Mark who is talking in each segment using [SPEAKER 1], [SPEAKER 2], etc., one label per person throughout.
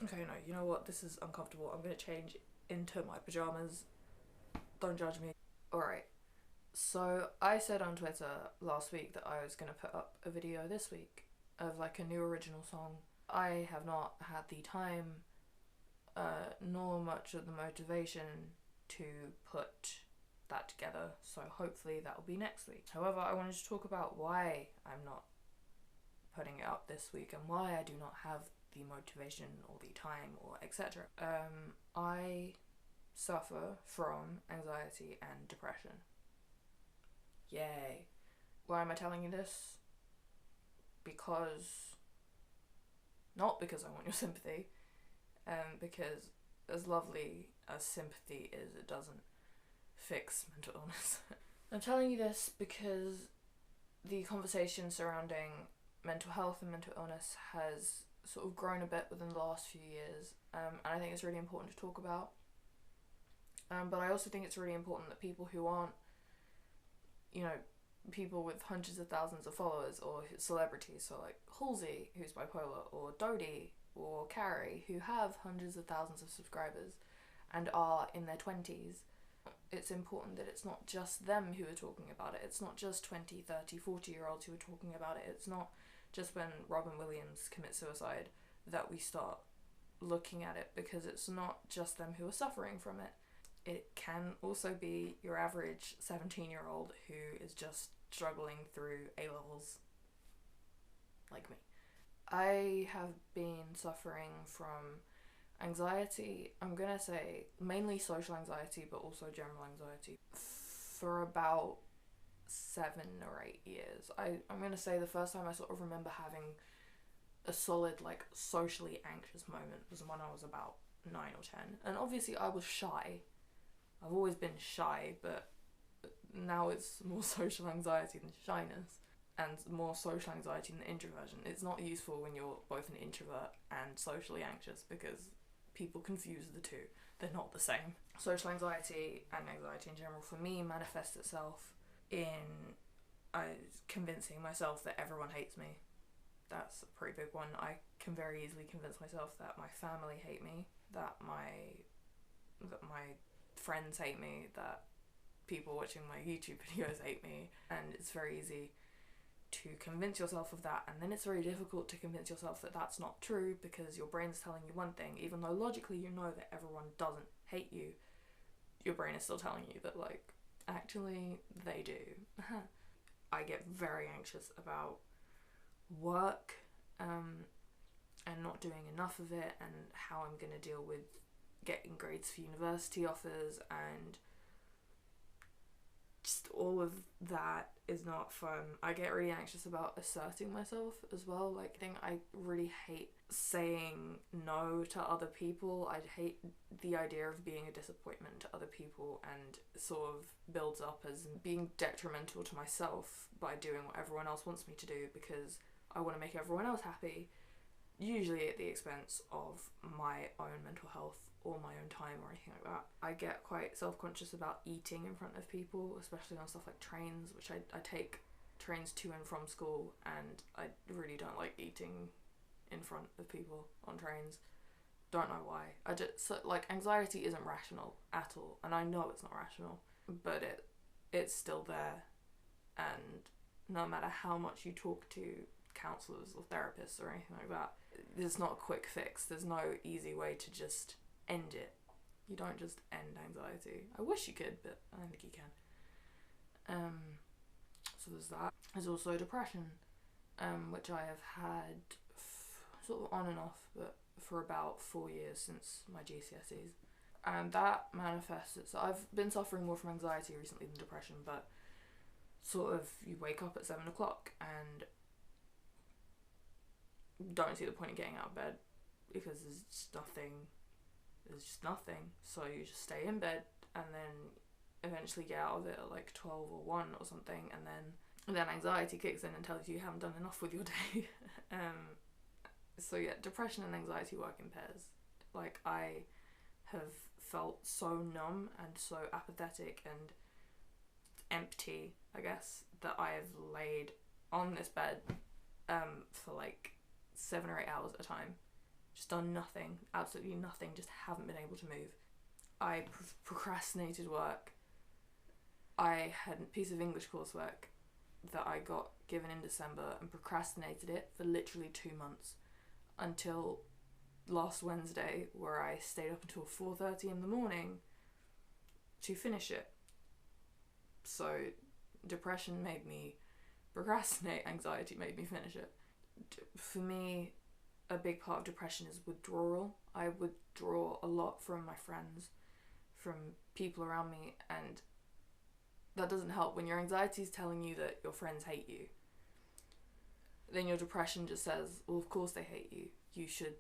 [SPEAKER 1] Okay, no, you know what? This is uncomfortable. I'm gonna change into my pajamas. Don't judge me. Alright, so I said on Twitter last week that I was gonna put up a video this week of like a new original song. I have not had the time, nor much of the motivation to put that together, so hopefully that will be next week. However, I wanted to talk about why I'm not putting it up this week and why I do not have the motivation or the time or etc. I suffer from anxiety and depression. Yay. Why am I telling you this? Because, not because I want your sympathy, because as lovely as sympathy is, it doesn't fix mental illness. I'm telling you this because the conversation surrounding mental health and mental illness has sort of grown a bit within the last few years, and I think it's really important to talk about. But I also think it's really important that people who aren't, you know, people with hundreds of thousands of followers or celebrities, so like Halsey, who's bipolar, or Dodie, or Carrie, who have hundreds of thousands of subscribers and are in their 20s, it's important that it's not just them who are talking about it. It's not just 20, 30, 40-year-olds who are talking about it. It's not just when Robin Williams commits suicide that we start looking at it, because it's not just them who are suffering from it. It can also be your average 17-year-old who is just struggling through A-levels, like me. I have been suffering from anxiety, I'm gonna say mainly social anxiety, but also general anxiety, for about 7 or 8 years. I'm gonna say the first time I sort of remember having a solid, like, socially anxious moment was when I was about 9 or 10. And obviously I was shy. I've always been shy, but now it's more social anxiety than shyness, and more social anxiety than introversion. It's not useful when you're both an introvert and socially anxious, because people confuse the two. They're not the same. Social anxiety and anxiety in general for me manifests itself in convincing myself that everyone hates me. That's a pretty big one. I can very easily convince myself that my family hate me, that my friends hate me, that people watching my YouTube videos hate me, and it's very easy to convince yourself of that, and then it's very difficult to convince yourself that that's not true, because your brain's telling you one thing, even though logically you know that everyone doesn't hate you. Your brain is still telling you that, like, actually they do. I get very anxious about work, and not doing enough of it, and how I'm going to deal with getting grades for university offers, and just all of that is not fun. I get really anxious about asserting myself as well. Like, I really hate saying no to other people. I hate the idea of being a disappointment to other people, and sort of builds up as being detrimental to myself by doing what everyone else wants me to do, because I want to make everyone else happy, usually at the expense of my own mental health or my own time or anything like that. I get quite self-conscious about eating in front of people, especially on stuff like trains, which I take trains to and from school, and I really don't like eating in front of people on trains. Don't know why. Like, anxiety isn't rational at all, and I know it's not rational, but it's still there, and no matter how much you talk to counsellors or therapists or anything like that, there's not a quick fix. There's no easy way to just end it. You don't just end anxiety. I wish you could, but I don't think you can. So there's that. There's also depression, which I have had sort of on and off, but for about 4 years since my GCSEs. And that manifests itself. I've been suffering more from anxiety recently than depression, but sort of, you wake up at 7 o'clock and don't see the point of getting out of bed, because there's just nothing, so you just stay in bed, and then eventually get out of it at like 12 or 1 or something, and then anxiety kicks in and tells you haven't done enough with your day. So yeah, depression and anxiety work in pairs. Like, I have felt so numb and so apathetic and empty, I guess, that I have laid on this bed for like 7 or 8 hours at a time, just done nothing, absolutely nothing, just haven't been able to move. I procrastinated work. I had a piece of English coursework that I got given in December and procrastinated it for literally 2 months until last Wednesday, where I stayed up until 4:30 in the morning to finish it. So depression made me procrastinate, anxiety made me finish it. For me, a big part of depression is withdrawal. I withdraw a lot from my friends, from people around me, and that doesn't help. When your anxiety is telling you that your friends hate you, then your depression just says, well, of course they hate you. You should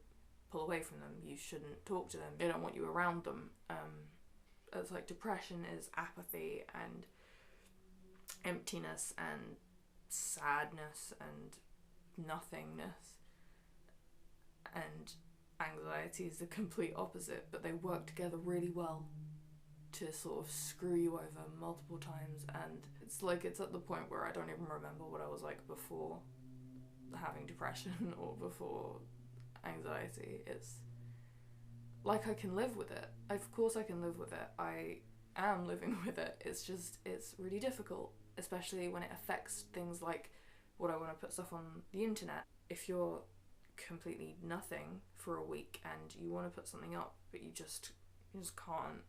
[SPEAKER 1] pull away from them. You shouldn't talk to them. They don't want you around them. It's like depression is apathy and emptiness and sadness and nothingness. And anxiety is the complete opposite, but they work together really well to sort of screw you over multiple times. And it's like, it's at the point where I don't even remember what I was like before having depression or before anxiety. It's like I can live with it. Of course I can live with it. I am living with it. It's just, it's really difficult, especially when it affects things like what I want to put stuff on the internet. If you're completely nothing for a week and you want to put something up but you just can't,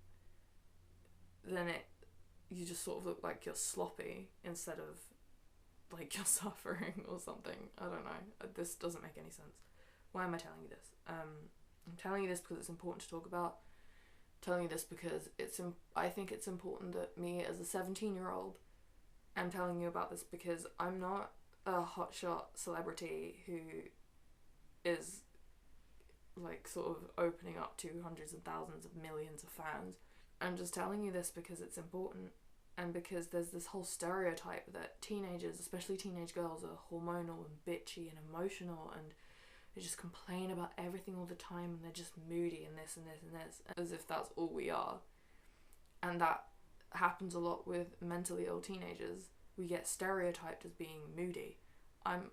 [SPEAKER 1] then you just sort of look like you're sloppy instead of like you're suffering or something. I don't know. This doesn't make any sense. Why am I telling you this? I'm telling you this because it's important to talk about. I'm telling you this because I think it's important that me as a 17-year-old, I'm telling you about this because I'm not a hotshot celebrity who is like sort of opening up to hundreds of thousands of millions of fans. I'm just telling you this because it's important, and because there's this whole stereotype that teenagers, especially teenage girls, are hormonal and bitchy and emotional and they just complain about everything all the time and they're just moody and this and this and this, as if that's all we are. And that happens a lot with mentally ill teenagers. We get stereotyped as being moody. I'm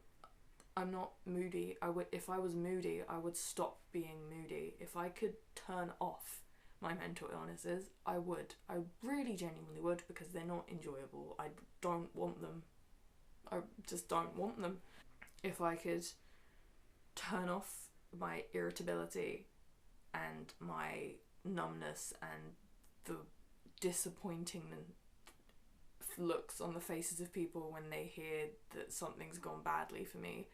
[SPEAKER 1] not moody. If I was moody, I would stop being moody. If I could turn off my mental illnesses, I would. I really genuinely would, because they're not enjoyable. I don't want them. I just don't want them. If I could turn off my irritability and my numbness and the disappointing looks on the faces of people when they hear that something's gone badly for me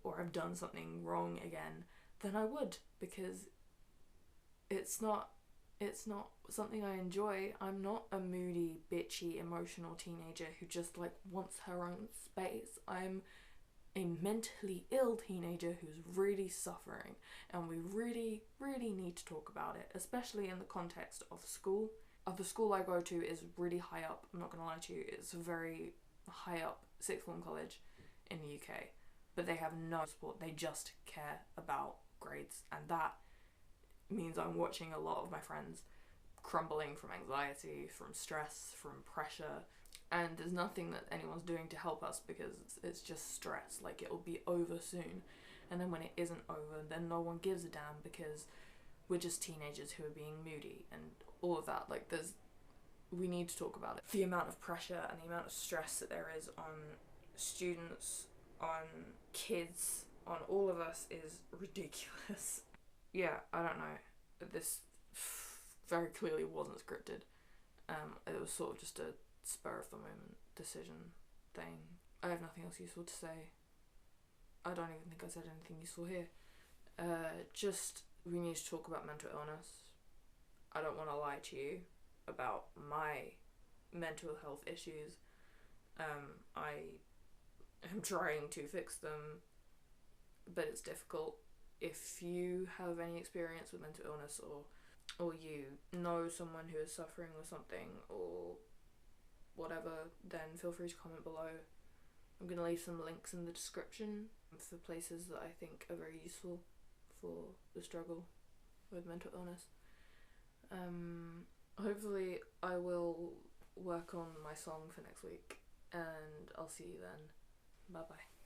[SPEAKER 1] or I've done something wrong again, then I would, because it's not something I enjoy. I'm not a moody, bitchy, emotional teenager who just like wants her own space. I'm a mentally ill teenager who's really suffering, and we really, really need to talk about it, especially in the context of school. The school I go to is really high up. I'm not gonna lie to you, it's a very high up sixth form college in the UK, but they have no support. They just care about grades, and that means I'm watching a lot of my friends crumbling from anxiety, from stress, from pressure, and there's nothing that anyone's doing to help us because it's just stress. Like, it'll be over soon, and then when it isn't over, then no one gives a damn because we're just teenagers who are being moody and all of that. Like, we need to talk about it. The amount of pressure and the amount of stress that there is on students, on kids, on all of us is ridiculous. Yeah, I don't know. This very clearly wasn't scripted. It was sort of just a spur of the moment decision thing. I have nothing else useful to say. I don't even think I said anything useful here. Just, we need to talk about mental illness. I don't want to lie to you about my mental health issues. I am trying to fix them, but it's difficult. If you have any experience with mental illness, or you know someone who is suffering with something or whatever, then feel free to comment below. I'm going to leave some links in the description for places that I think are very useful for the struggle with mental illness. Hopefully I will work on my song for next week, and I'll see you then. Bye bye.